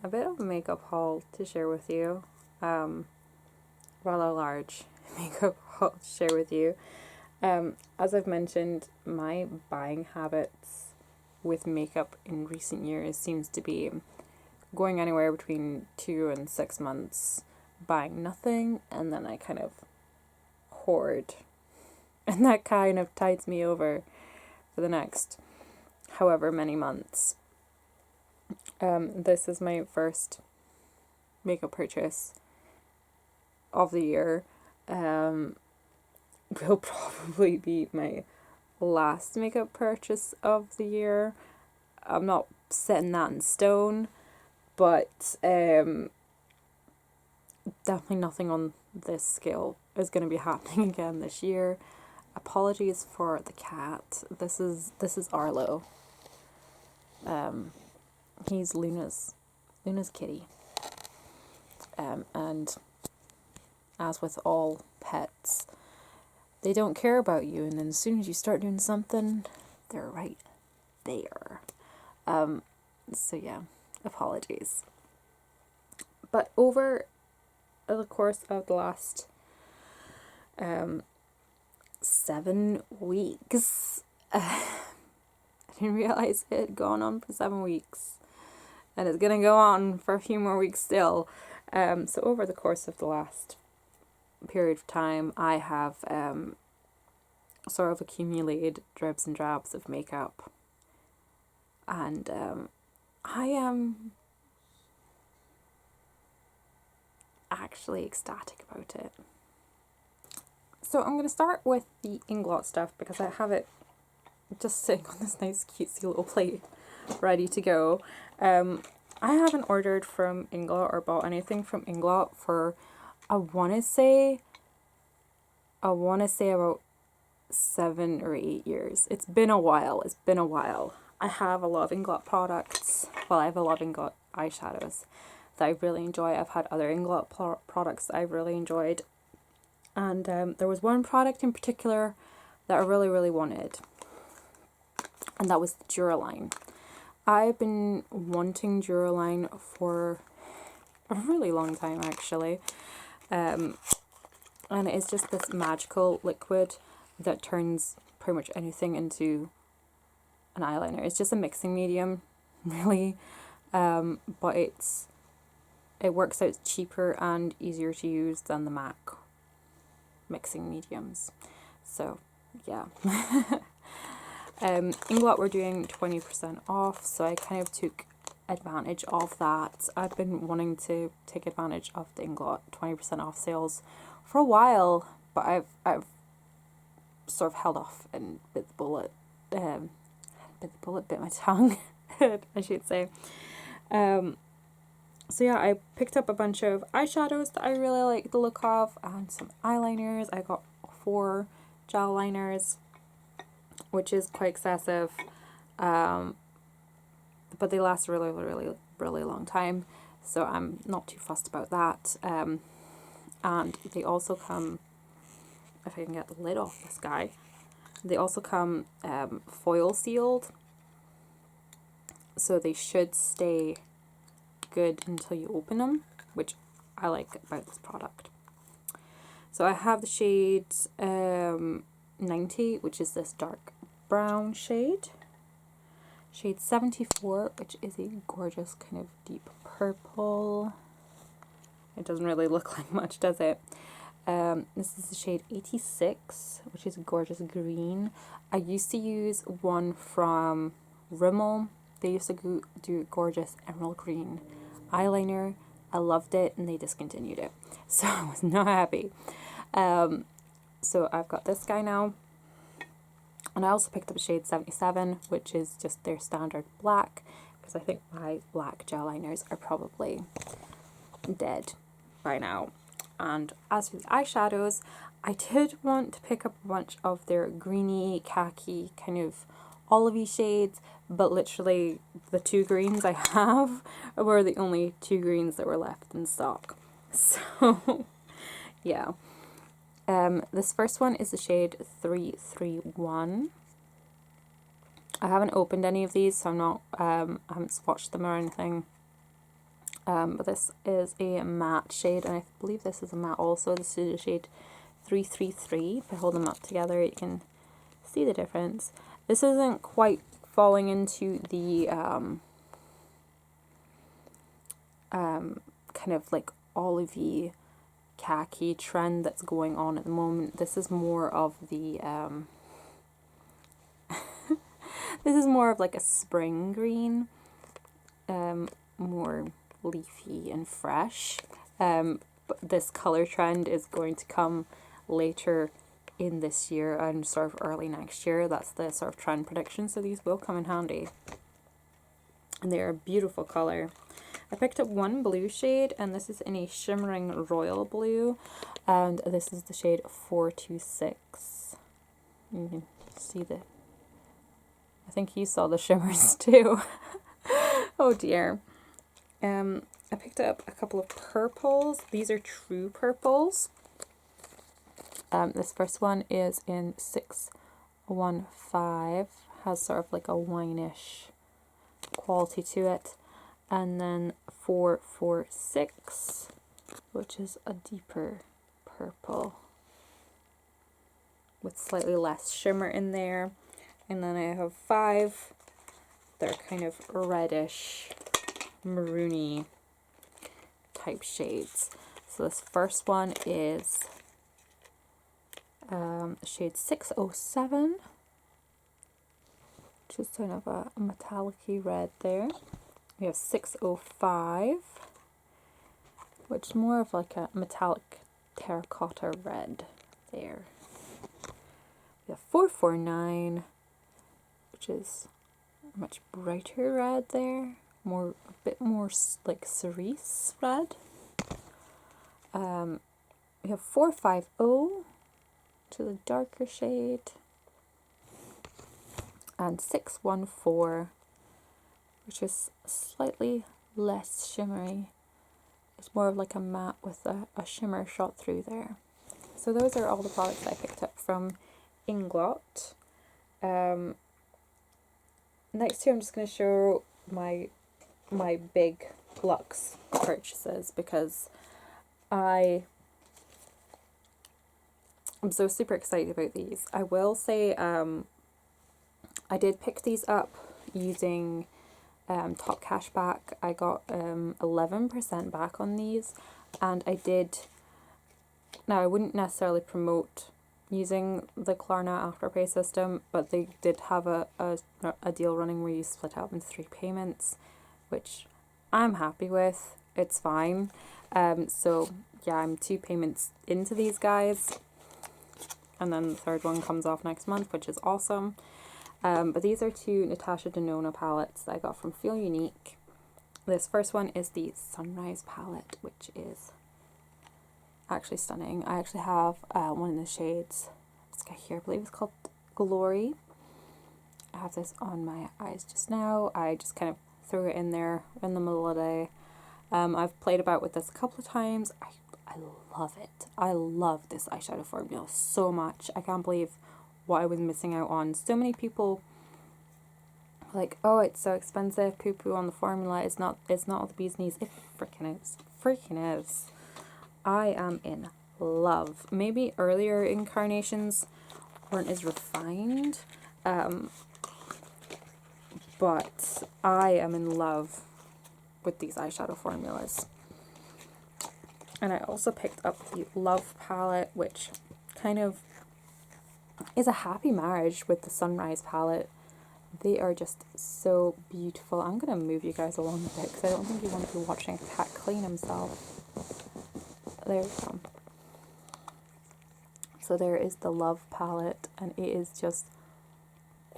a bit of a makeup haul to share with you. Rather large makeup haul to share with you. As I've mentioned, my buying habits with makeup in recent years seems to be going anywhere between 2 and 6 months, buying nothing, and then I kind of hoard. And that kind of tides me over for the next however many months. This is my first makeup purchase of the year. Will probably be my last makeup purchase of the year. I'm not setting that in stone, but definitely nothing on this scale is going to be happening again this year. Apologies for the cat. This is Arlo. He's Luna's kitty. And as with all pets, they don't care about you, and then as soon as you start doing something, they're right there. So yeah, apologies. But over the course of the last 7 weeks, I didn't realize it had gone on for 7 weeks, and it's gonna go on for a few more weeks still. So over the course of the last period of time, I have sort of accumulated dribs and drabs of makeup, and I am actually ecstatic about it. So I'm going to start with the Inglot stuff because I have it just sitting on this nice cutesy little plate ready to go. I haven't ordered from Inglot or bought anything from Inglot for I want to say about 7 or 8 years. It's been a while. I have a lot of Inglot products. Well, I have a lot of Inglot eyeshadows that I really enjoy. I've had other Inglot products that I've really enjoyed. And there was one product in particular that I really, really wanted. And that was the Duraline. I've been wanting Duraline for a really long time, actually. And it's just this magical liquid that turns pretty much anything into an eyeliner. It's just a mixing medium, really. But it works out cheaper and easier to use than the MAC mixing mediums. So, yeah. Inglot were doing 20% off, so I kind of took advantage of that. I've been wanting to take advantage of the Inglot 20% off sales for a while, but I've sort of held off and bit my tongue, I should say. So yeah, I picked up a bunch of eyeshadows that I really like the look of, and some eyeliners. I got 4 gel liners, which is quite excessive, but they last a really, really, really long time, so I'm not too fussed about that. And they also come, if I can get the lid off this guy, they also come foil sealed, so they should stay good until you open them, which I like about this product. So I have the shade 90, which is this dark brown shade. Shade 74, which is a gorgeous kind of deep purple. It doesn't really look like much, does it? This is the shade 86, which is a gorgeous green. I used to use one from Rimmel. They used to do gorgeous emerald green eyeliner. I loved it, and they discontinued it, so I was not happy. So I've got this guy now, and I also picked up a shade 77, which is just their standard black, because I think my black gel liners are probably dead by now. And as for the eyeshadows, I did want to pick up a bunch of their greeny, khaki, kind of olivey shades, but literally the 2 greens I have were the only 2 greens that were left in stock. So, yeah. This first one is the shade 331. I haven't opened any of these, so I'm not, I haven't swatched them or anything. But this is a matte shade, and I believe this is a matte also. This is a shade 333. If I hold them up together, you can see the difference. This isn't quite falling into the kind of like olivey khaki trend that's going on at the moment. This is more of the this is more of like a spring green, more leafy and fresh. But this color trend is going to come later in this year and sort of early next year. That's the sort of trend prediction, so these will come in handy. And they're a beautiful color. I picked up one blue shade, and this is in a shimmering royal blue, and this is the shade 426. You can see the, I think you saw the shimmers too. Oh dear. I picked up a couple of purples. These are true purples. This first one is in 615, has sort of like a wine-ish quality to it. And then 446, which is a deeper purple with slightly less shimmer in there. And then I have 5, they're kind of reddish, maroony type shades. So this first one is shade 607, which is kind of a metallic-y red there. We have 605, which is more of like a metallic terracotta red there. We have 449, which is a much brighter red there, a bit more like cerise red. We have 450, to the darker shade, and 614, which is slightly less shimmery. It's more of like a matte with a shimmer shot through there. So those are all the products I picked up from Inglot. Next here I'm just going to show my big luxe purchases, because I'm so super excited about these. I will say I did pick these up using Top Cashback. I got 11% back on these, and I did, now I wouldn't necessarily promote using the Klarna Afterpay system, but they did have a deal running where you split out into 3 payments, which I'm happy with. It's fine. So yeah, I'm 2 payments into these guys, and then the third one comes off next month, which is awesome. But these are 2 Natasha Denona palettes that I got from Feel Unique. This first one is the Sunrise palette, which is actually stunning. I actually have one of the shades, this guy here, I believe it's called Glory. I have this on my eyes just now. I just kind of threw it in there in the middle of the day. I've played about with this a couple of times. I love it. I love this eyeshadow formula so much. I can't believe what I was missing out on. So many people are like, oh, it's so expensive, poo-poo on the formula. It's not all the bee's knees. It freaking is. I am in love. Maybe earlier incarnations weren't as refined, but I am in love with these eyeshadow formulas. And I also picked up the Love palette, which kind of is a happy marriage with the Sunrise palette. They are just so beautiful. I'm going to move you guys along a bit because I don't think you want to be watching a cat clean himself. There we go. So there is the Love palette, and it is just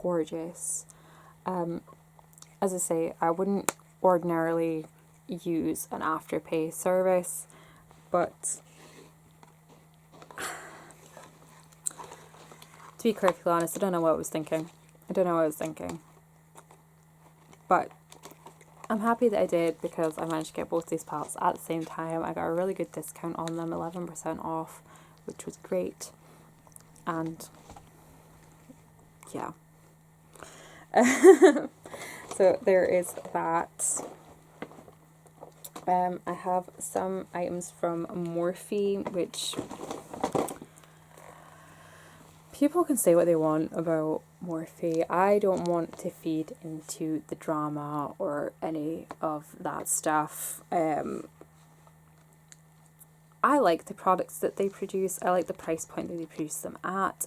gorgeous. As I say, I wouldn't ordinarily use an Afterpay service, but to be perfectly honest, I don't know what I was thinking. But I'm happy that I did, because I managed to get both these palettes at the same time. I got a really good discount on them, 11% off, which was great. And yeah. So there is that. I have some items from Morphe, which people can say what they want about Morphe. I don't want to feed into the drama or any of that stuff. I like the products that they produce. I like the price point that they produce them at.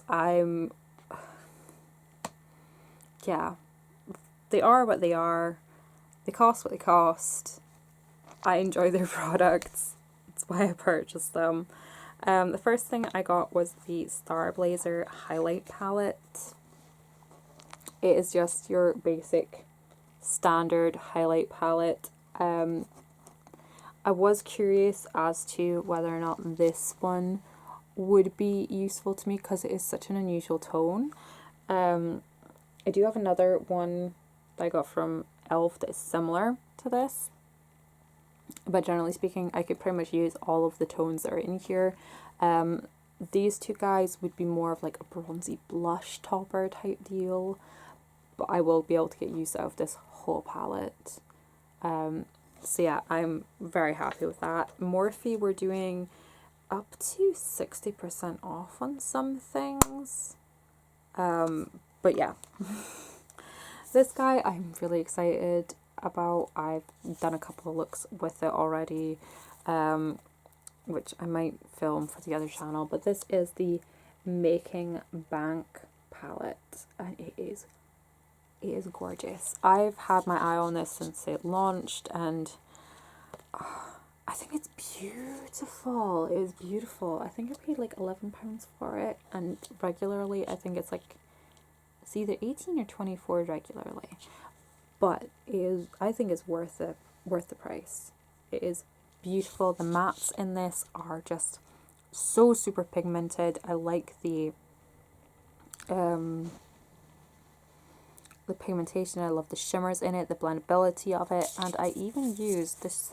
Yeah, they are what they are. They cost what they cost. I enjoy their products. That's why I purchased them. The first thing I got was the Starblazer highlight palette. It is just your basic standard highlight palette. I was curious as to whether or not this one would be useful to me because it is such an unusual tone. I do have another one that I got from e.l.f. that is similar to this. But generally speaking, I could pretty much use all of the tones that are in here. These two guys would be more of like a bronzy blush topper type deal. But I will be able to get use out of this whole palette. So yeah, I'm very happy with that. Morphe were doing up to 60% off on some things. But yeah, this guy I'm really excited about. I've done a couple of looks with it already, which I might film for the other channel. But this is the Making Bank palette, and it is gorgeous. I've had my eye on this since it launched, and I think it's beautiful. It is beautiful. I think I paid like £11 for it, and regularly I think it's either 18 or 24 regularly. But I think it's worth the price. It is beautiful. The mattes in this are just so super pigmented. I like the pigmentation. I love the shimmers in it, the blendability of it, and I even used this.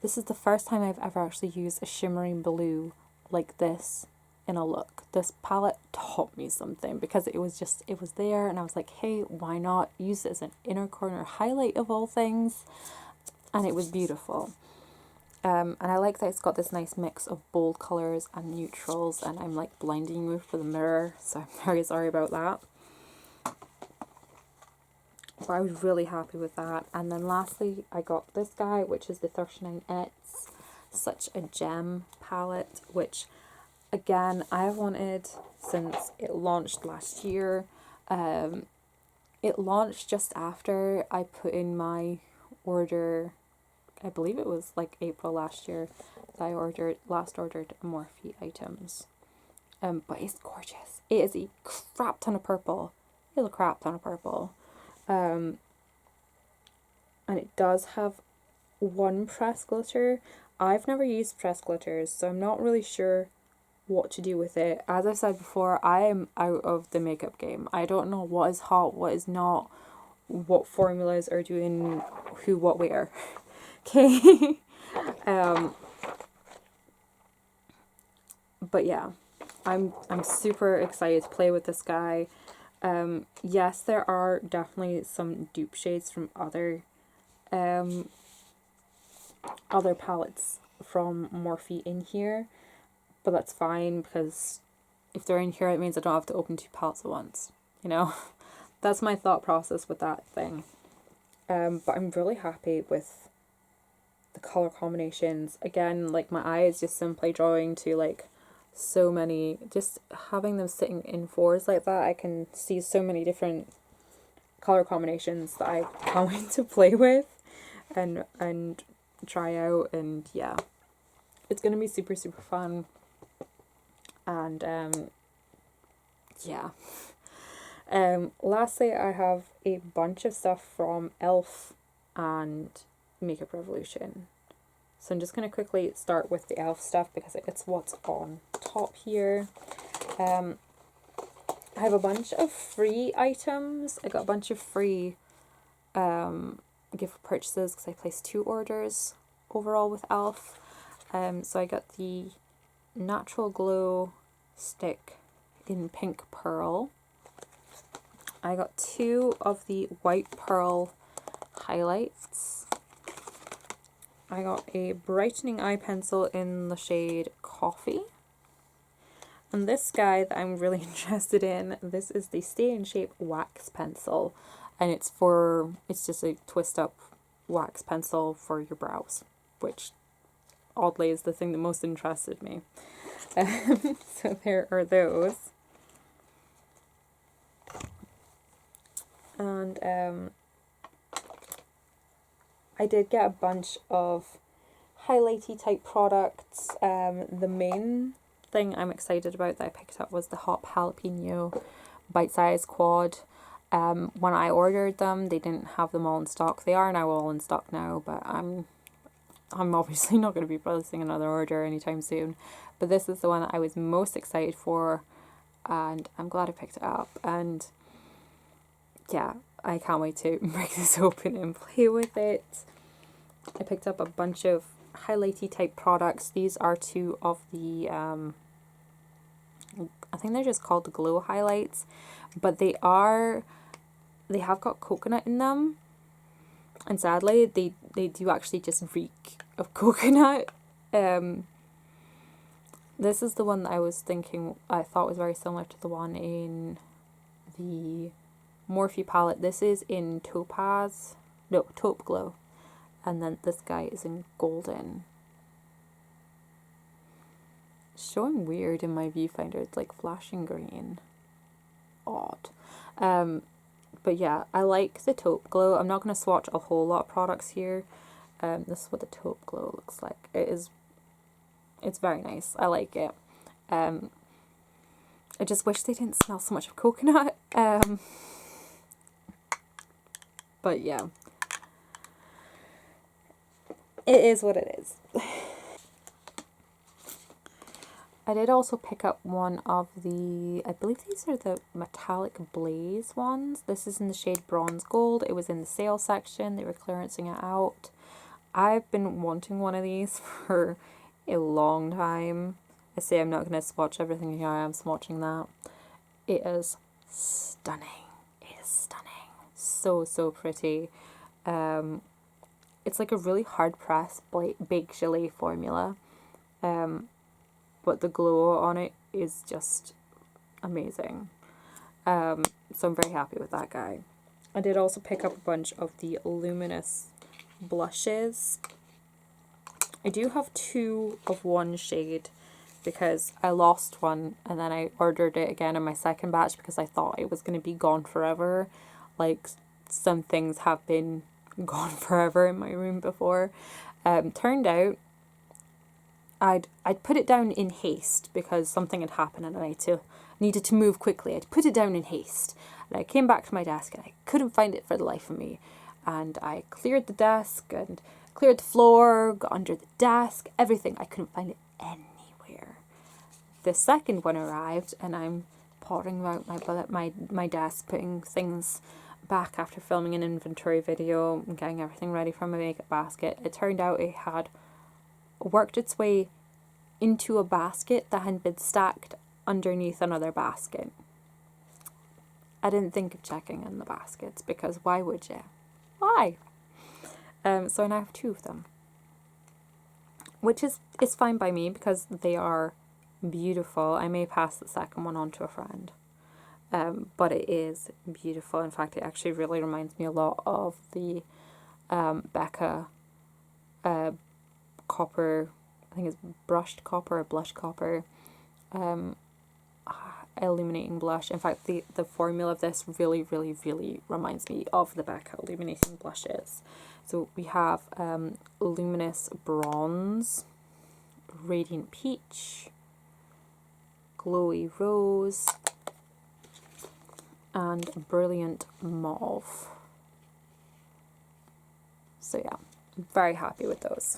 This is the first time I've ever actually used a shimmering blue like this in a look. This palette taught me something because it was there, and I was like, hey, why not use it as an inner corner highlight of all things? And it was beautiful. And I like that it's got this nice mix of bold colours and neutrals, and I'm like blinding you for the mirror, so I'm very sorry about that. But I was really happy with that. And then lastly, I got this guy, which is the 39X Such a Gem palette, which again, I wanted since it launched last year. It launched just after I put in my order. I believe it was like April last year that I ordered Morphe items. But it's gorgeous. It is a crap ton of purple. It is a crap ton of purple. And it does have one press glitter. I've never used press glitters, so I'm not really sure what to do with it. As I've said before, I am out of the makeup game. I don't know what is hot, what is not, what formulas are doing who, what, where. Okay. But yeah, I'm super excited to play with this guy. Yes, there are definitely some dupe shades from other palettes from Morphe in here, but that's fine because if they're in here, it means I don't have to open 2 palettes at once, you know. That's my thought process with that thing. But I'm really happy with the color combinations. Again, like my eye is just simply drawing to like so many, just having them sitting in 4s like that, I can see so many different color combinations that I can't wait to play with and try out. And yeah, it's gonna be super super fun. And yeah. Lastly, I have a bunch of stuff from e.l.f. and Makeup Revolution. So I'm just going to quickly start with the e.l.f. stuff because it's what's on top here. I have a bunch of free items. I got a bunch of free gift purchases because I placed 2 orders overall with e.l.f. So I got the Natural Glow stick in Pink Pearl. I got 2 of the White Pearl highlights. I got a brightening eye pencil in the shade Coffee. And this guy that I'm really interested in, this is the Stay in Shape wax pencil. And it's just a twist up wax pencil for your brows, which oddly is the thing that most interested me. So there are those. And I did get a bunch of highlighty type products. The main thing I'm excited about that I picked up was the Hop Jalapeno Bite Size Quad. When I ordered them, they didn't have them all in stock. They are now all in stock now, but I'm obviously not going to be placing another order anytime soon. But this is the one that I was most excited for, and I'm glad I picked it up. And yeah, I can't wait to break this open and play with it. I picked up a bunch of highlighty type products. These are two of the, I think they're just called the Glow Highlights, but they have got coconut in them. And sadly, they do actually just reek of coconut. This is the one that I thought was very similar to the one in the Morphe palette. This is in Taupe Glow. And then this guy is in Golden. It's showing weird in my viewfinder. It's like flashing green. Odd. But yeah, I like the Taupe Glow. I'm not going to swatch a whole lot of products here. This is what the Taupe Glow looks like. It's very nice. I like it. I just wish they didn't smell so much of coconut. But yeah. It is what it is. I did also pick up one of the, I believe these are the Metallic Blaze ones. This is in the shade Bronze Gold. It was in the sale section. They were clearancing it out. I've been wanting one of these for a long time. I say I'm not going to swatch everything here. I am swatching that. It is stunning. It is stunning. So, so pretty. It's like a really hard pressed baked gelée formula. But the glow on it is just amazing. So I'm very happy with that guy. I did also pick up a bunch of the Luminous blushes. I do have two of one shade because I lost one and then I ordered it again in my second batch because I thought it was going to be gone forever. Like some things have been gone forever in my room before. Turned out I'd put it down in haste because something had happened and I needed to move quickly. I'd put it down in haste. And I came back to my desk and I couldn't find it for the life of me. And I cleared the desk and cleared the floor, got under the desk, everything. I couldn't find it anywhere. The second one arrived and I'm pottering about my desk, putting things back after filming an inventory video and getting everything ready for my makeup basket. It turned out it had worked its way into a basket that had been stacked underneath another basket. I didn't think of checking in the baskets because why would you? Why? So I now have two of them, which is fine by me because they are beautiful. I may pass the second one on to a friend, but it is beautiful. In fact, it actually really reminds me a lot of the Becca copper, I think it's brushed copper or blush copper, illuminating blush. In fact, the formula of this really, really, really reminds me of the Becca illuminating blushes. So we have Luminous Bronze, Radiant Peach, Glowy Rose, and Brilliant Mauve. So yeah, I'm very happy with those.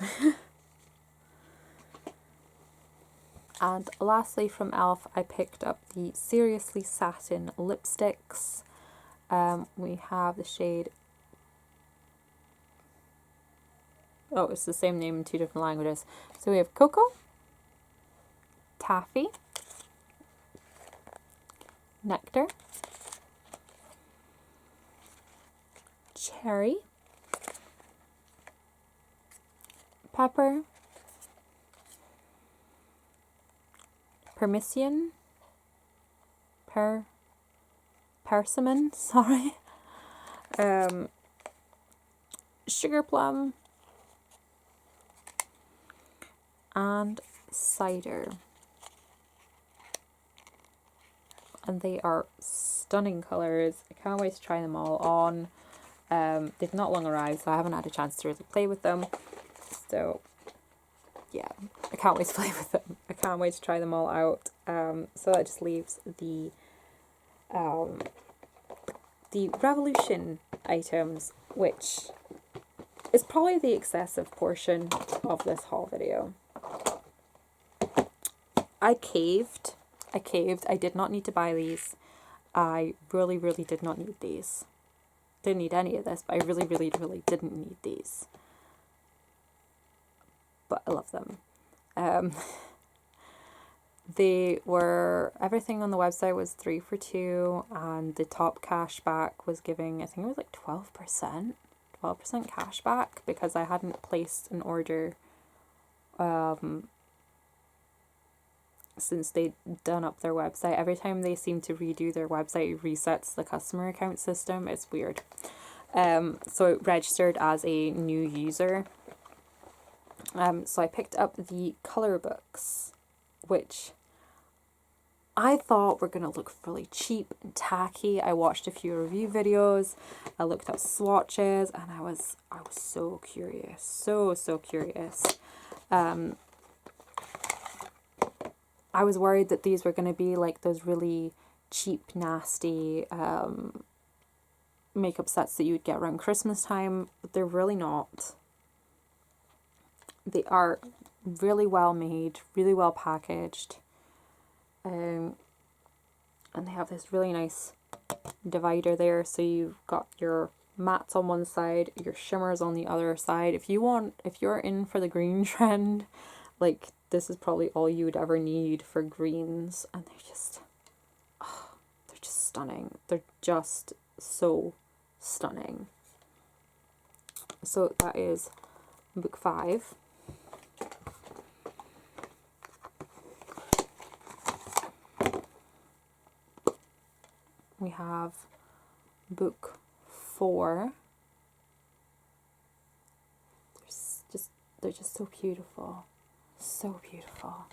And lastly from e.l.f. I picked up the Seriously Satin lipsticks. We have the shade, oh, it's the same name in two different languages. So we have Cocoa, Taffy, Nectar, Cherry, pepper, persimmon, persimmon, sorry, sugar plum, and cider. And they are stunning colours. I can't wait to try them all on. They've not long arrived, so I haven't had a chance to really play with them. So yeah, I can't wait to play with them. I can't wait to try them all out. So that just leaves the Revolution items, which is probably the excessive portion of this haul video. I caved. I did not need to buy these. I really, really did not need these. Didn't need any of this, but I really, really, really didn't need these. But I love them. They were, everything on the website was 3 for 2, and the top cashback was giving, I think it was like 12% cashback, because I hadn't placed an order since they'd done up their website. Every time they seem to redo their website, it resets the customer account system. It's weird. So it registered as a new user. So I picked up the color books, which I thought were going to look really cheap and tacky. I watched a few review videos, I looked up swatches, and I was so curious, so curious. I was worried that these were going to be like those really cheap, nasty makeup sets that you would get around Christmas time, but they're really not. They are really well made, really well packaged, and they have this really nice divider there, so you've got your mattes on one side, your shimmers on the other side. If you're in for the green trend, like, this is probably all you would ever need for greens, and they're just stunning. They're just so stunning. So that is book 5. We have book 4. They're just so beautiful. So beautiful.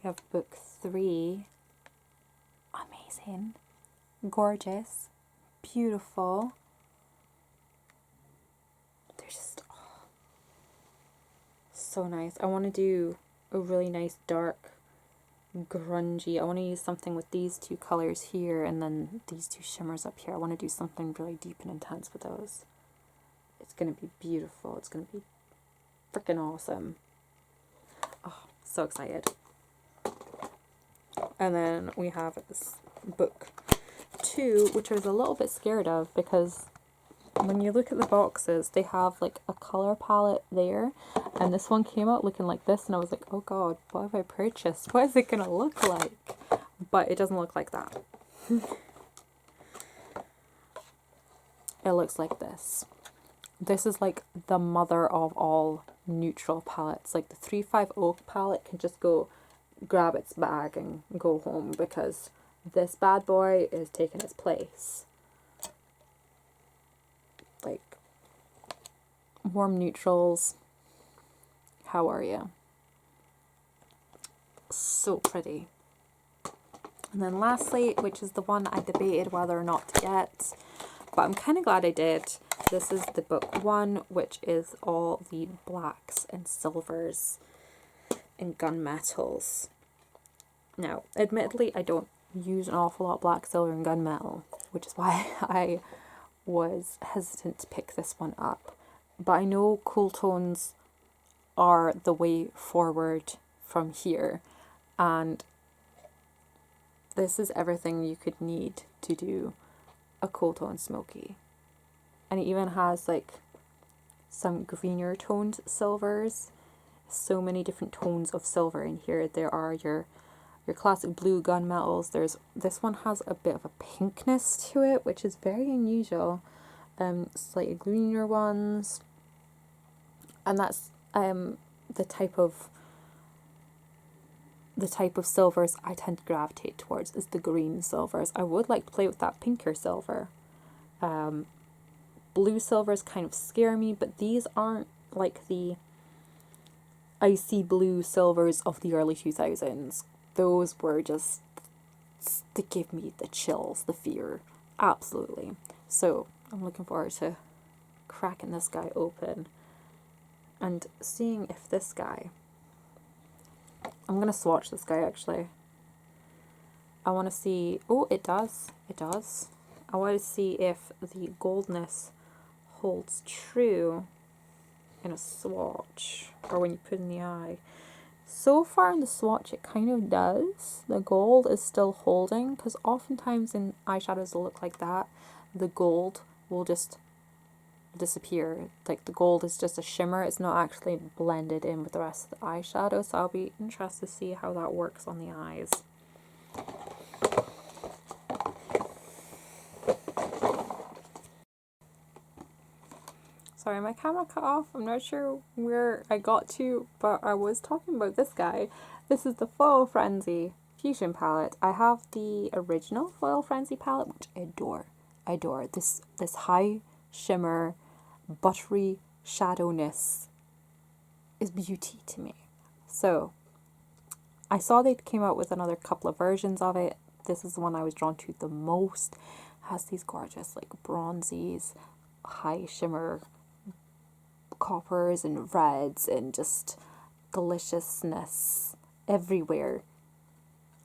We have book 3. Amazing. Gorgeous. Beautiful. They're just so nice. I want to do a really nice dark grungy. I want to use something with these 2 colors here and then these 2 shimmers up here. I want to do something really deep and intense with those. It's going to be beautiful. It's going to be freaking awesome. Oh, so excited. And then we have this book 2, which I was a little bit scared of, because when you look at the boxes, they have like a color palette there, and this one came out looking like this, and I was like, oh god, what have I purchased? What is it gonna look like? But it doesn't look like that. It looks like this. This is like the mother of all neutral palettes. Like the 3-5 Oak palette can just go grab its bag and go home, because this bad boy is taking its place. Like, warm neutrals, how are you? So pretty. And then lastly, which is the one I debated whether or not to get, but I'm kind of glad I did. This is the book 1, which is all the blacks and silvers and gunmetals. Now, admittedly, I don't use an awful lot of black, silver, and gunmetal, which is why I was hesitant to pick this one up. But I know cool tones are the way forward from here, and this is everything you could need to do a cool tone smoky. And it even has like some greener toned silvers. so many different tones of silver in here. There are your classic blue gunmetals. There's this one has a bit of a pinkness to it, which is very unusual. Slightly greener ones, and that's the type of silvers I tend to gravitate towards, is the green silvers. I would like to play with that pinker silver. Blue silvers kind of scare me, but these aren't like the icy blue silvers of the early 2000s. Those were just, they give me the chills, the fear. Absolutely. So I'm looking forward to cracking this guy open and seeing if this guy, I'm going to swatch this guy actually. I want to see, oh, it does. I want to see if the goldness holds true in a swatch, or when you put in the eye. So far in the swatch it kind of does. The gold is still holding, because oftentimes in eyeshadows that look like that, the gold will just disappear. Like the gold is just a shimmer, it's not actually blended in with the rest of the eyeshadow, so I'll be interested to see how that works on the eyes. Sorry, my camera cut off. I'm not sure where I got to, but I was talking about this guy. This is the Foil Frenzy Fusion palette. I have the original Foil Frenzy palette, which I adore. I adore. This high shimmer, buttery shadowness is beauty to me. So, I saw they came out with another couple of versions of it. This is the one I was drawn to the most. It has these gorgeous, like, bronzies, high shimmer coppers and reds and just deliciousness everywhere.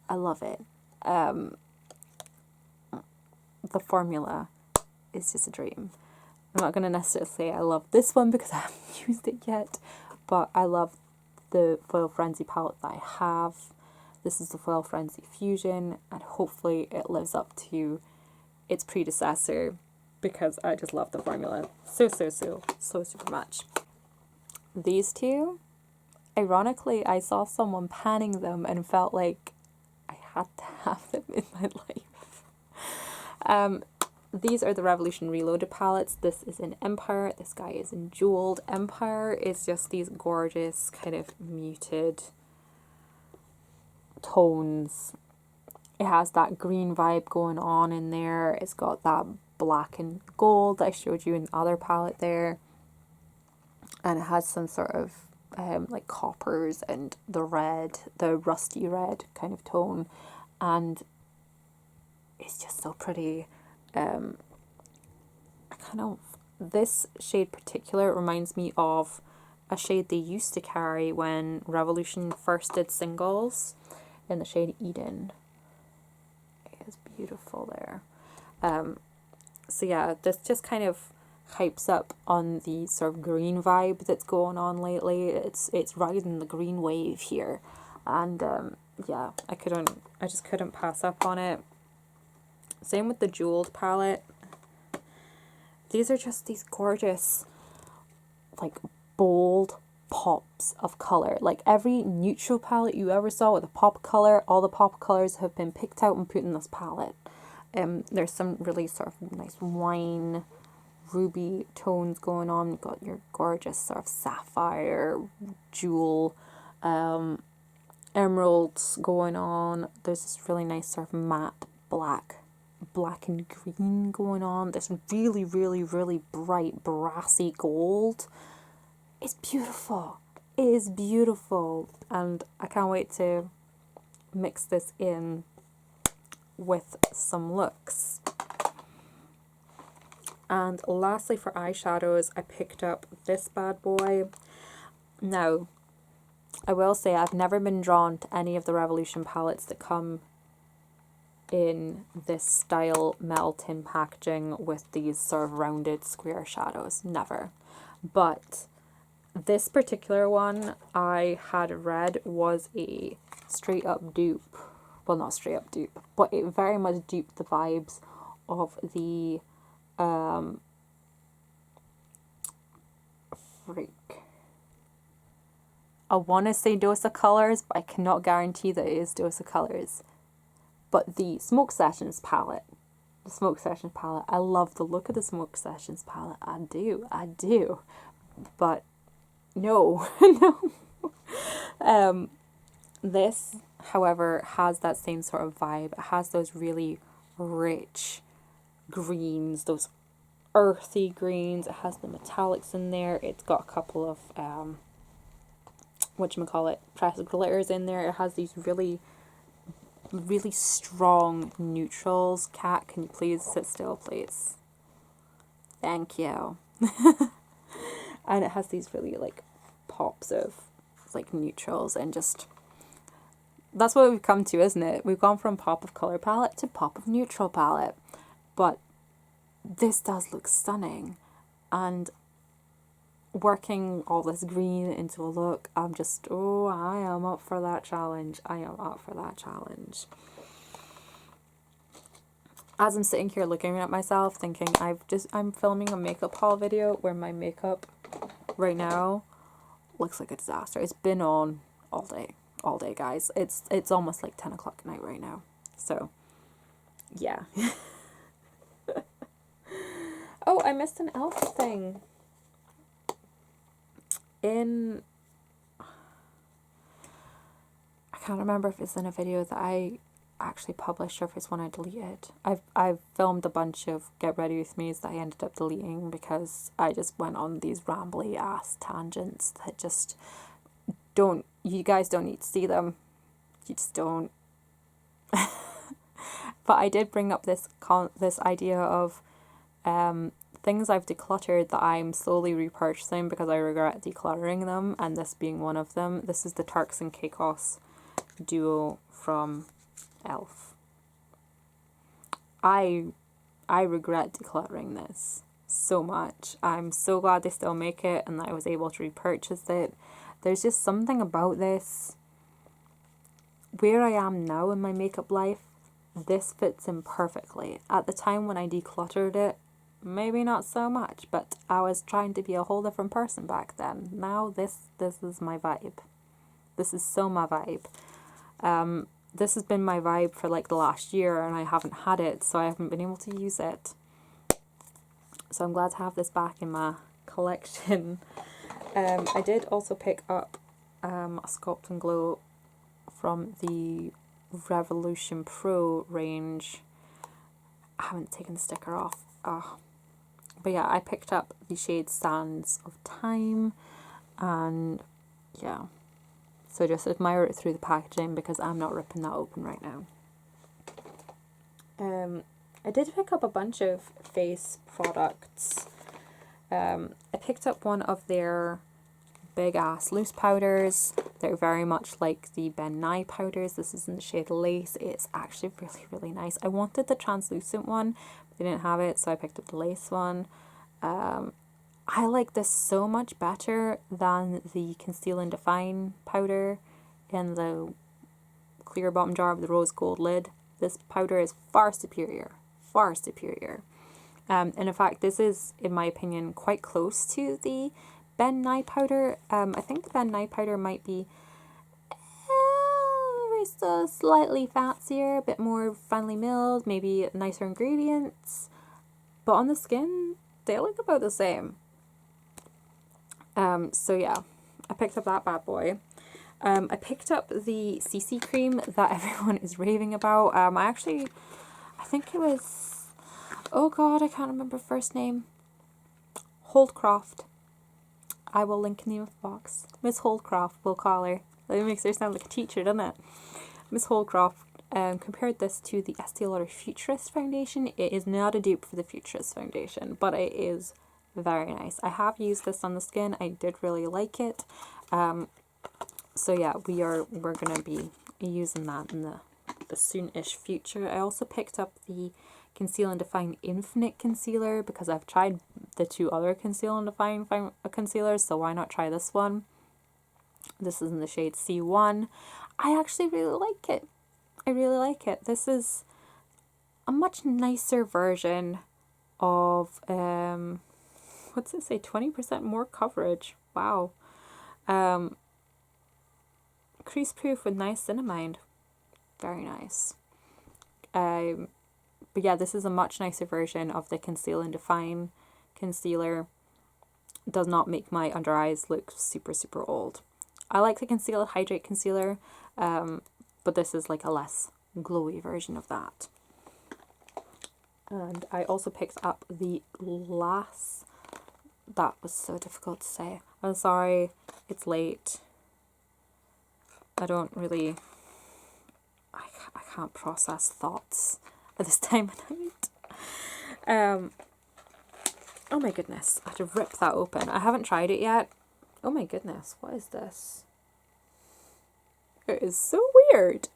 I love it. The formula is just a dream. I'm not going to necessarily say I love this one because I haven't used it yet, but I love the Foil Frenzy palette that I have. This is the Foil Frenzy Fusion, and hopefully it lives up to its predecessor, because I just love the formula so super much. These two, ironically, I saw someone panning them and felt like I had to have them in my life. These are the Revolution Reloaded palettes. This is in Empire. This guy is in Jeweled. Empire is just these gorgeous kind of muted tones. It has that green vibe going on in there. It's got that black and gold that I showed you in the other palette there. And it has some sort of like coppers and the red, the rusty red kind of tone. And it's just so pretty. This shade particular reminds me of a shade they used to carry when Revolution first did singles, in the shade Eden. It is beautiful there. So yeah, this just kind of hypes up on the sort of green vibe that's going on lately. It's riding the green wave here, and yeah, I just couldn't pass up on it. Same with the Jeweled palette. These are just these gorgeous, like, bold pops of color. Like every neutral palette you ever saw with a pop color, all the pop colors have been picked out and put in this palette. There's some really sort of nice wine, ruby tones going on. You've got your gorgeous sort of sapphire, jewel, emeralds going on. There's this really nice sort of matte black and green going on. This really bright brassy gold. It's beautiful. It is beautiful, and I can't wait to mix this in with some looks. And lastly, for eyeshadows, I picked up this bad boy. Now, I will say I've never been drawn to any of the Revolution palettes that come in this style metal tin packaging with these sort of rounded square shadows. Never. But this particular one I had read was a straight up dupe. Well, not straight up dupe, but it very much duped the vibes of the I want to say Dose of Colours, but I cannot guarantee that it is Dose of Colours. But the Smoke Sessions palette, I love the look of the Smoke Sessions palette. I do. But no, no. This, however, has that same sort of vibe. It has those really rich greens, those earthy greens. It has the metallics in there. It's got a couple of pressed glitters in there. It has these really strong neutrals. Cat, can you please sit still, please? Thank you. And it has these really like pops of like neutrals, and just that's what we've come to, isn't it? We've gone from pop of color palette to pop of neutral palette. But this does look stunning, and working all this green into a look, I am up for that challenge. As I'm sitting here looking at myself, thinking I'm filming a makeup haul video where my makeup right now looks like a disaster. It's been on all day, guys. It's almost like 10 o'clock at night right now. So, yeah. Oh, I missed an elf thing. I can't remember if it's in a video that I actually published or if it's one I deleted. I've filmed a bunch of Get Ready With Me's that I ended up deleting because I just went on these rambly ass tangents that just you guys don't need to see them. You just don't. But I did bring up this idea of things I've decluttered that I'm slowly repurchasing because I regret decluttering them, and this being one of them. This is the Turks and Caicos duo from Elf. I regret decluttering this so much. I'm so glad they still make it and that I was able to repurchase it. There's just something about this. Where I am now in my makeup life, this fits in perfectly. At the time when I decluttered it, maybe not so much, but I was trying to be a whole different person back then. Now this is my vibe. This is so my vibe. This has been my vibe for like the last year, and I haven't had it, so I haven't been able to use it. So I'm glad to have this back in my collection. I did also pick up a Sculpt and Glow from the Revolution Pro range. I haven't taken the sticker off. But yeah, I picked up the shade Sands of Time, and yeah. So just admire it through the packaging because I'm not ripping that open right now. I did pick up a bunch of face products. I picked up one of their big ass loose powders. They're very much like the Ben Nye powders. This is in the shade Lace. It's actually really, really nice. I wanted the translucent one, but they didn't have it, so I picked up the lace one. I like this so much better than the Conceal and Define powder in the clear bottom jar with the rose gold lid. This powder is far superior. And in fact, this is, in my opinion, quite close to the Ben Nye powder. I think the Ben Nye powder might be just slightly fancier, a bit more finely milled, maybe nicer ingredients. But on the skin, they look about the same. So yeah, I picked up that bad boy. I picked up the CC cream that everyone is raving about. I think it was, oh god, I can't remember first name. Holdcroft. I will link in the info box. Miss Holdcroft, we'll call her. That makes her sound like a teacher, doesn't it? Miss Holdcroft compared this to the Estee Lauder Futurist Foundation. It is not a dupe for the Futurist Foundation, but it is very nice. I have used this on the skin. I did really like it. So yeah, we're gonna be using that in the soon-ish future. I also picked up the Conceal and Define Infinite Concealer because I've tried the two other Conceal and Define concealers, so why not try this one? This is in the shade C1. I actually really like it. I really like it. This is a much nicer version of, what's it say, 20% more coverage. Wow. crease proof with niacinamide. Very nice. But yeah, this is a much nicer version of the Conceal and Define concealer. Does not make my under eyes look super, super old. I like the Conceal and Hydrate concealer, but this is like a less glowy version of that. And I also picked up the Glass. That was so difficult to say. I'm sorry, it's late. I can't process thoughts at this time of night. Oh my goodness, I had to rip that open. I haven't tried it yet. Oh my goodness, what is this? It is so weird.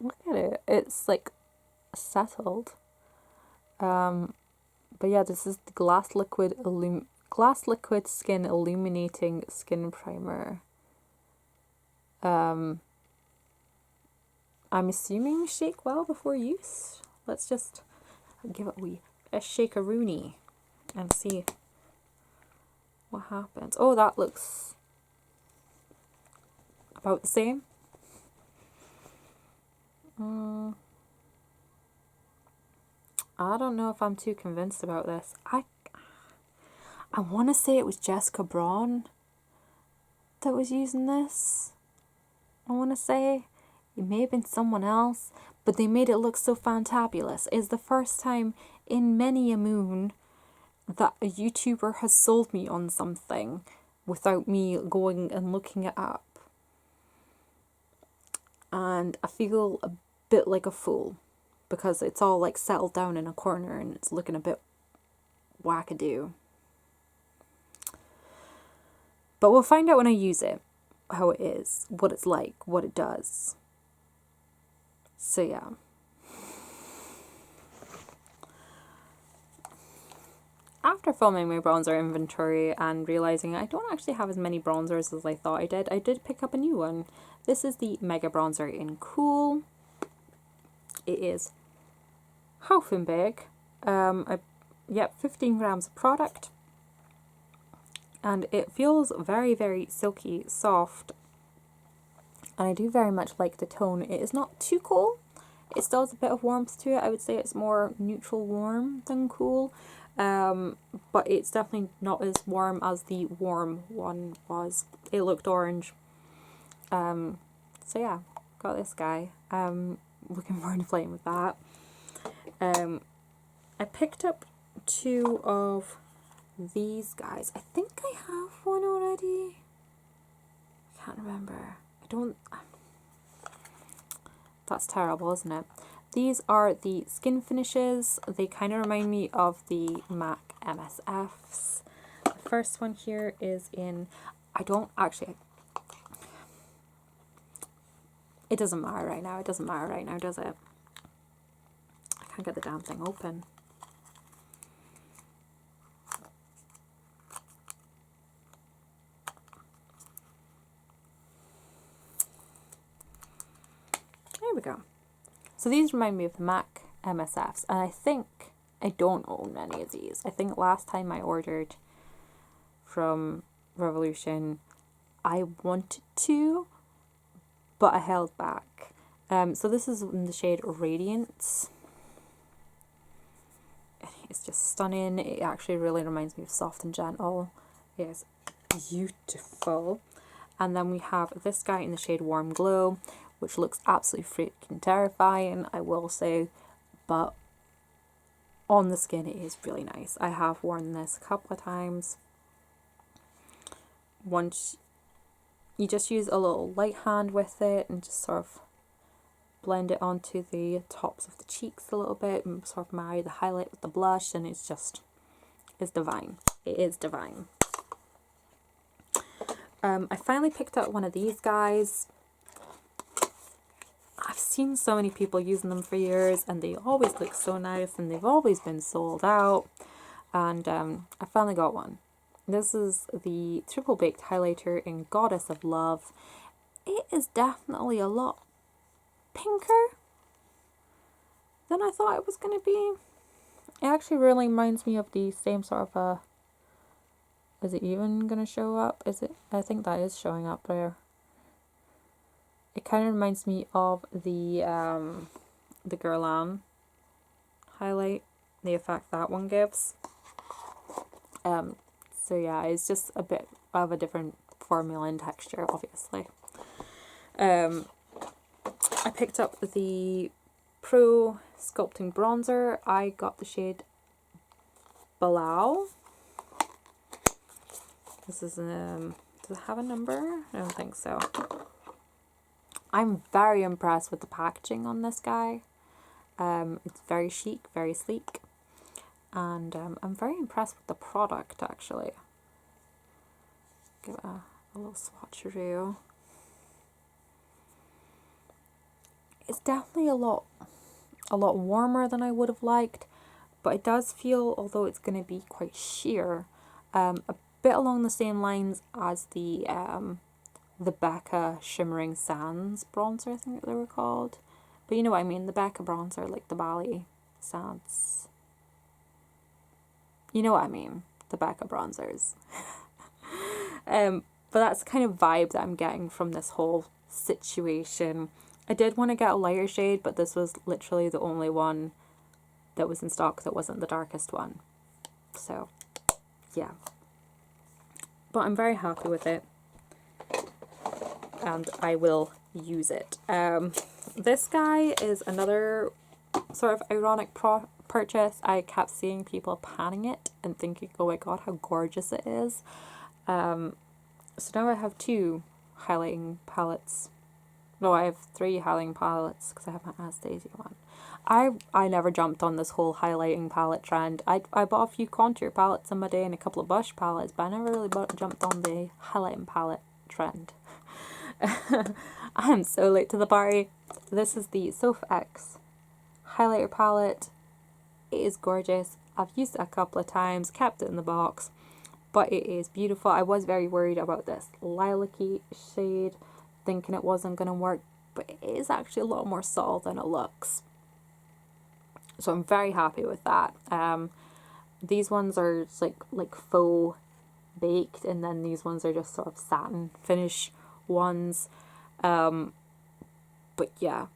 Look at it. It's like settled. But yeah, this is the Glass Liquid Skin Illuminating Skin Primer. I'm assuming shake well before use. Let's just give it a shake-a-rooney and see what happens. Oh, that looks about the same. I don't know if I'm too convinced about this. I want to say it was Jessica Braun that was using this. I want to say it may have been someone else, but they made it look so fantabulous. It's the first time in many a moon that a YouTuber has sold me on something without me going and looking it up. And I feel a bit like a fool because it's all like settled down in a corner and it's looking a bit wackadoo. But we'll find out when I use it, how it is, what it's like, what it does. So yeah. After filming my bronzer inventory and realising I don't actually have as many bronzers as I thought I did pick up a new one. This is the Mega Bronzer in Cool. It is half big. 15 grams of product. And it feels very, very silky, soft. And I do very much like the tone. It is not too cool. It still has a bit of warmth to it. I would say it's more neutral warm than cool. But it's definitely not as warm as the warm one was. It looked orange. So yeah, got this guy. Looking forward to playing with that. I picked up 2 of these guys. I think I have one already. I can't remember. That's terrible, isn't it? These are the skin finishes. They kind of remind me of the MAC MSFs. The first one here is in, it doesn't matter right now. It doesn't matter right now, does it? I can't get the damn thing open. There we go. So these remind me of the MAC MSFs, and I think I don't own any of these. I think last time I ordered from Revolution, I wanted to, but I held back. So this is in the shade Radiance. It's just stunning. It actually really reminds me of Soft and Gentle. It is beautiful. And then we have this guy in the shade Warm Glow, which looks absolutely freaking terrifying, I will say, but on the skin it is really nice. I have worn this a couple of times. Once you just use a little light hand with it and just sort of blend it onto the tops of the cheeks a little bit and sort of marry the highlight with the blush, and it's divine. It is divine. I finally picked up one of these guys. I've seen so many people using them for years and they always look so nice and they've always been sold out, and I finally got one. This is the Triple Baked Highlighter in Goddess of Love. It is definitely a lot pinker than I thought it was going to be. It actually really reminds me of the same sort of a... Is it even going to show up? Is it? I think that is showing up there. It kind of reminds me of the Guerlain highlight, the effect that one gives. So yeah, it's just a bit of a different formula and texture, obviously. I picked up the Pro Sculpting Bronzer. I got the shade Balau. This is, does it have a number? I don't think so. I'm very impressed with the packaging on this guy. It's very chic, very sleek. And I'm very impressed with the product, actually. Give it a little swatcheroo. It's definitely a lot warmer than I would have liked, but it does feel, although it's going to be quite sheer, a bit along the same lines as the Becca Shimmering Sands bronzer, I think they were called. But you know what I mean, the Becca bronzer, like the Bali Sands. You know what I mean, the Becca bronzers. But that's the kind of vibe that I'm getting from this whole situation. I did want to get a lighter shade, but this was literally the only one that was in stock that wasn't the darkest one. So, yeah. But I'm very happy with it. And I will use it. This guy is another sort of ironic purchase. I kept seeing people panning it and thinking, oh my god, how gorgeous it is. So now I have 2 highlighting palettes. No, I have 3 highlighting palettes because I have my Anastasia one. I never jumped on this whole highlighting palette trend. I bought a few contour palettes in my day and a couple of blush palettes, but I never really jumped on the highlighting palette trend. I'm so late to the party. This is the Soph X highlighter palette. It is gorgeous. I've used it a couple of times, kept it in the box, but it is beautiful. I was very worried about this lilac-y shade, thinking it wasn't going to work, but it is actually a lot more subtle than it looks. So I'm very happy with that. These ones are just like faux baked, and then these ones are just sort of satin finish ones. But yeah,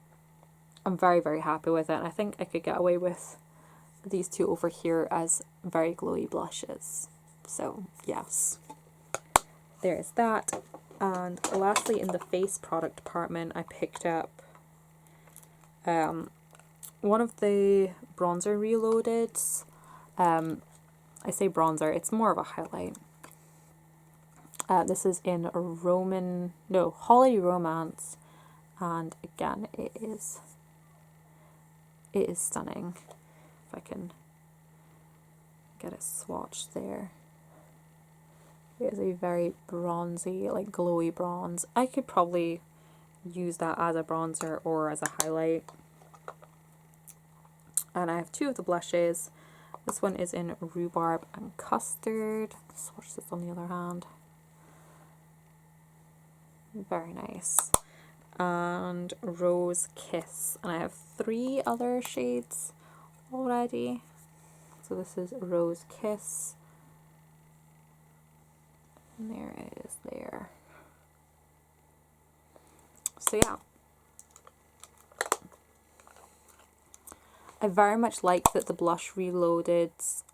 I'm very, very happy with it. And I think I could get away with these 2 over here as very glowy blushes. So yes, there's that. And lastly, in the face product department, I picked up one of the bronzer reloadeds. I say bronzer, it's more of a highlight. This is in Holiday Romance, and again, it is stunning. If I can get it swatched there. It is a very bronzy, like glowy bronze. I could probably use that as a bronzer or as a highlight. And I have 2 of the blushes. This one is in Rhubarb and Custard. Swatch this on the other hand. Very nice. And Rose Kiss. And I have 3 other shades already. So this is Rose Kiss. And there it is there. So yeah. I very much like that the blush reloadeds,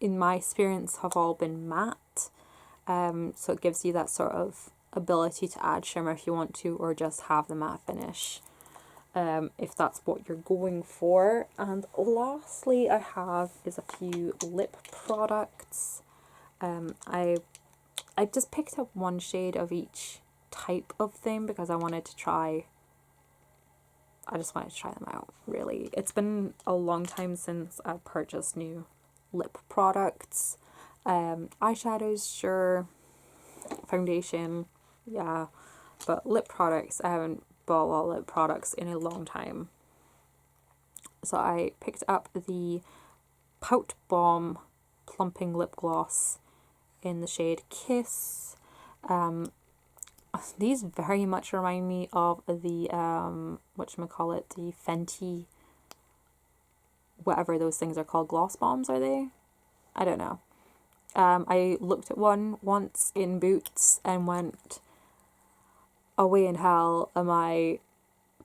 in my experience, have all been matte. So it gives you that sort of ability to add shimmer if you want to, or just have the matte finish if that's what you're going for. And lastly, I have is a few lip products. I just picked up 1 shade of each type of thing because I just wanted to try them out, really. It's been a long time since I've purchased new lip products. Eyeshadows, sure. Foundation, yeah. But lip products, I haven't bought a lot of lip products in a long time. So I picked up the Pout Bomb Plumping Lip Gloss in the shade Kiss. These very much remind me of the, the Fenty, whatever those things are called, gloss bombs, are they? I don't know. I looked at one once in Boots and went, away in hell am I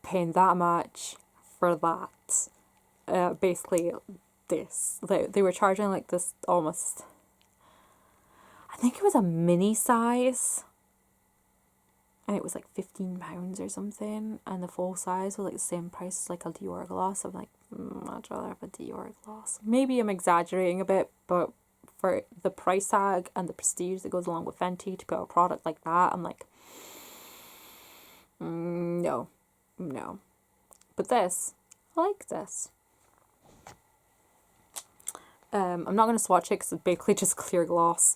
paying that much for that? Basically this. They were charging like this almost, I think it was a mini size, and it was like £15 or something, and the full size was like the same price as like a Dior gloss. I'm like, I'd rather have a Dior gloss. Maybe I'm exaggerating a bit, but for the price tag and the prestige that goes along with Fenty to put a product like that, I'm like, no. But this, I like this. I'm not going to swatch it because it's basically just clear gloss.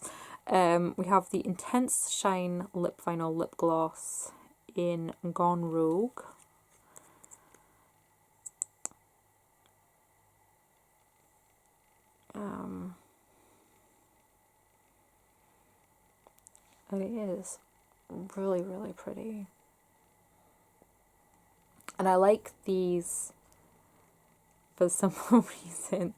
We have the Intense Shine Lip Vinyl Lip Gloss in Gone Rogue. And it is really, really pretty. And I like these for the simple reason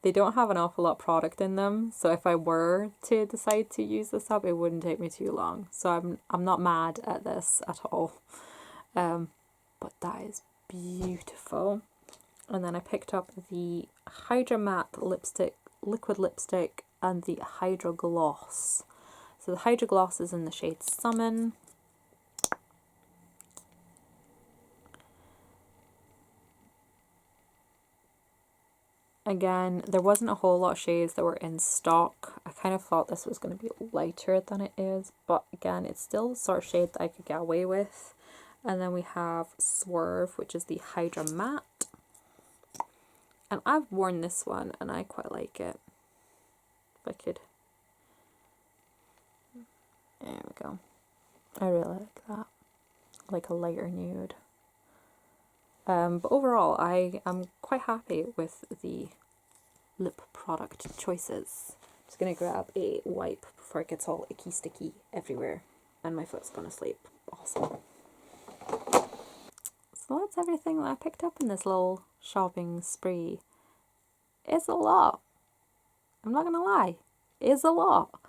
they don't have an awful lot of product in them, so if I were to decide to use this up, it wouldn't take me too long. So I'm not mad at this at all. But that is beautiful. And then I picked up the Hydra Matte lipstick, liquid lipstick, and the Hydra Gloss. So the Hydra Gloss is in the shade Summon. Again, there wasn't a whole lot of shades that were in stock. I kind of thought this was going to be lighter than it is, but again, it's still the sort of shade that I could get away with. And then we have Swerve, which is the Hydra Matte. And I've worn this one, and I quite like it. If I could. There we go. I really like that. Like a lighter nude. But overall, I am quite happy with the lip product choices. I'm just going to grab a wipe before it gets all icky sticky everywhere. And my foot's going to sleep. Awesome. So that's everything that I picked up in this little shopping spree. It's a lot. I'm not going to lie. It's a lot.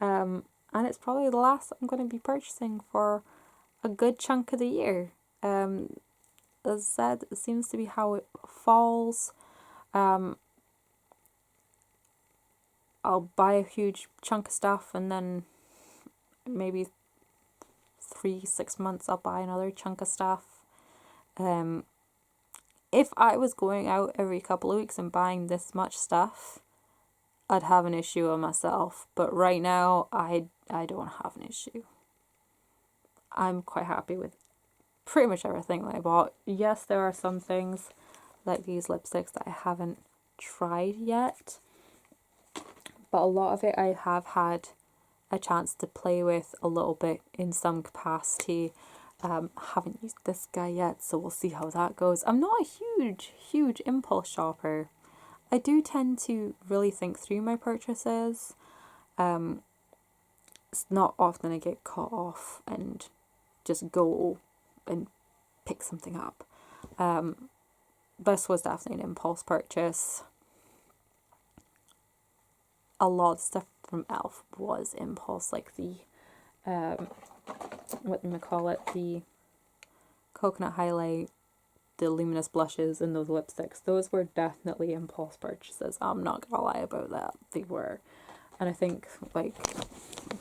And it's probably the last I'm going to be purchasing for a good chunk of the year. As I said, it seems to be how it falls. I'll buy a huge chunk of stuff, and then maybe 3-6 months I'll buy another chunk of stuff. If I was going out every couple of weeks and buying this much stuff, I'd have an issue with myself. But right now, I don't have an issue. I'm quite happy with pretty much everything that I bought. Yes, there are some things like these lipsticks that I haven't tried yet, but a lot of it I have had a chance to play with a little bit in some capacity. Haven't used this guy yet, so we'll see how that goes. I'm not a huge impulse shopper. I do tend to really think through my purchases. It's not often I get caught off and just go and pick something up. This was definitely an impulse purchase. A lot of stuff from e.l.f. was impulse, like the what do you call it, the coconut highlight, the luminous blushes, and those lipsticks. Those were definitely impulse purchases. I'm not gonna lie about that. They were. And I think like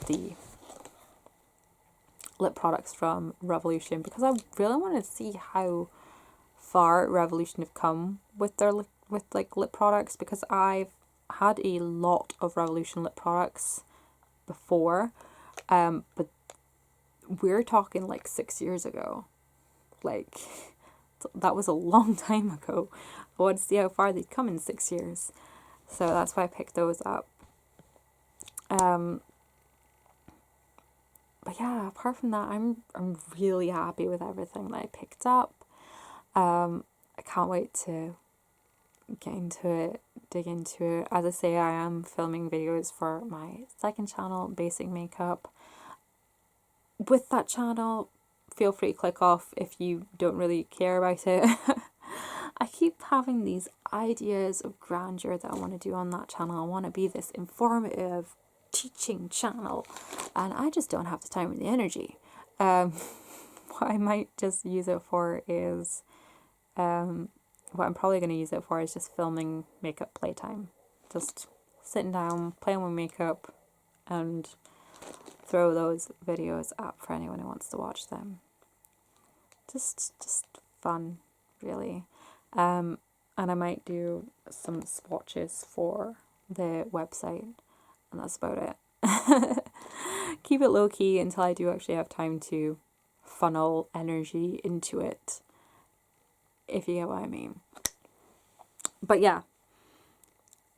the lip products from Revolution, because I really wanted to see how far Revolution have come with their lip products, because I've had a lot of Revolution lip products before, but we're talking like 6 years ago. Like, that was a long time ago. I wanted to see how far they'd come in 6 years, so that's why I picked those up. But yeah, apart from that, I'm really happy with everything that I picked up. I can't wait to get into it, dig into it. As I say, I am filming videos for my second channel, Basic Makeup. With that channel, feel free to click off if you don't really care about it. I keep having these ideas of grandeur that I want to do on that channel. I want to be this informative teaching channel, and I just don't have the time and the energy. what I might just use it for is, what I'm probably going to use it for is just filming makeup playtime. Just sitting down, playing with makeup, and throw those videos up for anyone who wants to watch them. Just fun, really. And I might do some swatches for the website, and that's about it. Keep it low key until I do actually have time to funnel energy into it, if you get what I mean. But yeah,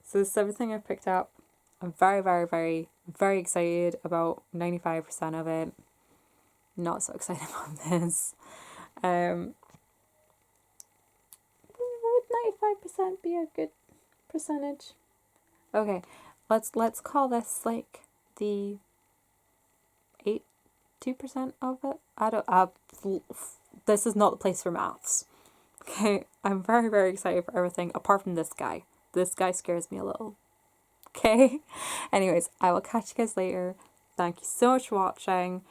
so this is everything I've picked up. I'm very, very, very, very excited about 95% of it. Not so excited about this. Would 95% be a good percentage? Okay, let's call this like the 2% of it. I don't. This is not the place for maths. Okay, I'm very, very excited for everything apart from this guy. This guy scares me a little. Okay? Anyways, I will catch you guys later. Thank you so much for watching.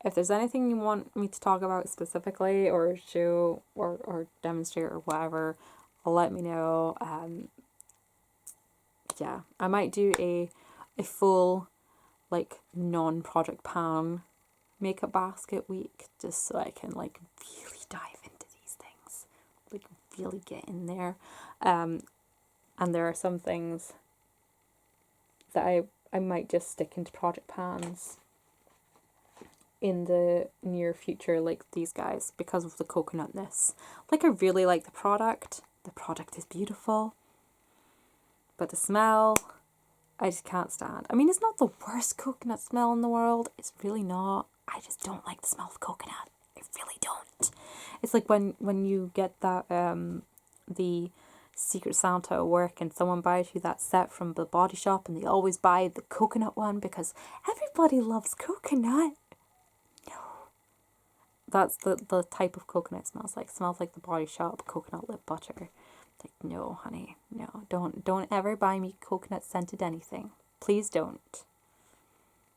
If there's anything you want me to talk about specifically or show or demonstrate or whatever, let me know. Yeah, I might do a full like non-Project Pan makeup basket week just so I can like really dive into these things, like really get in there. And there are some things that I might just stick into Project Pans in the near future, like these guys, because of the coconutness. Like, I really like the product. The product is beautiful. But the smell, I just can't stand. I mean, it's not the worst coconut smell in the world. It's really not. I just don't like the smell of coconut. I really don't. It's like when you get that, the Secret Santa at work and someone buys you that set from the Body Shop and they always buy the coconut one because everybody loves coconut. No. That's the type of coconut smells like. It smells like the Body Shop coconut lip butter. Like, no, honey, no. Don't ever buy me coconut scented anything. Please don't.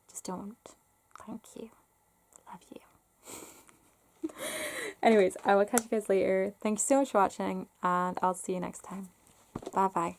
Just don't. Thank you. Love you. Anyways, I will catch you guys later. Thank you so much for watching, and I'll see you next time. Bye bye.